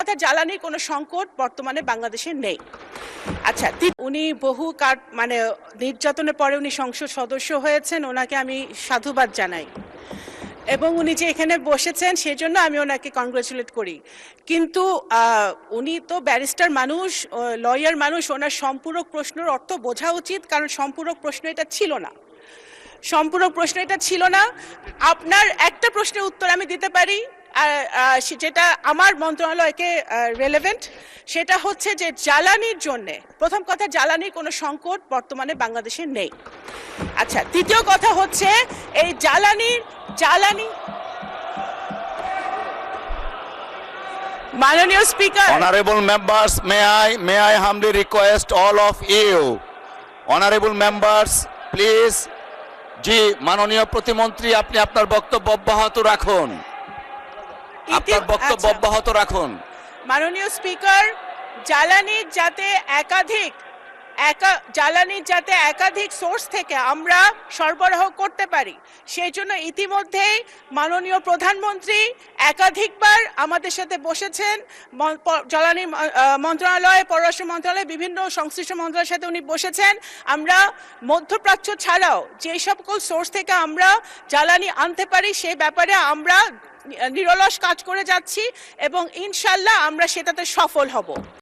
কথা জ্বালানির কোনো সংকট বর্তমানে বাংলাদেশে নেই। আচ্ছা, উনি বহু মানে নির্যাতনের পরে উনি সংসদ সদস্য হয়েছেন, ওনাকে আমি সাধুবাদ জানাই এবং উনি যে এখানে বসেছেন সেজন্য আমি ওনাকে কংগ্রেচুলেট করি। কিন্তু উনি তো ব্যারিস্টার মানুষ, লয়ার মানুষ, ওনার সম্পূরক প্রশ্নের অর্থ বোঝা উচিত, কারণ সম্পূরক প্রশ্ন এটা ছিল না। সম্পূরক প্রশ্ন এটা ছিল না। আপনার একটা প্রশ্নের উত্তর আমি দিতে পারি, যেটা আমার মন্ত্রণালয়কে রেলেভেন্ট, সেটা হচ্ছে যে জ্বালানির জন্যে, প্রথম কথা জ্বালানির কোনো সংকট বর্তমানে বাংলাদেশে নেই। আচ্ছা, দ্বিতীয় কথা হচ্ছে এই জ্বালানি মাননীয় speaker, Honorable members, may I humbly request all of you, honorable members, please, জি মাননীয় প্রতিমন্ত্রী, আপনি আপনার বক্তব্য অব্যাহত রাখুন। আপনার বক্তব্য অব্যাহত রাখুন। মাননীয় স্পিকার, জ্বালানির যাতে একাধিক সোর্স থেকে আমরা সরবরাহ করতে পারি, সেই জন্য ইতিমধ্যেই মাননীয় প্রধানমন্ত্রী একাধিকবার আমাদের সাথে বসেছেন। জ্বালানি মন্ত্রণালয়, পররাষ্ট্র মন্ত্রণালয়, বিভিন্ন সংশ্লিষ্ট মন্ত্রণালয়ের সাথে উনি বসেছেন। আমরা মধ্যপ্রাচ্য ছাড়াও যে সকল সোর্স থেকে আমরা জ্বালানি আনতে পারি সেই ব্যাপারে আমরা নিরলস কাজ করে যাচ্ছি এবং ইনশাল্লাহ আমরা সেটাতে সফল হব।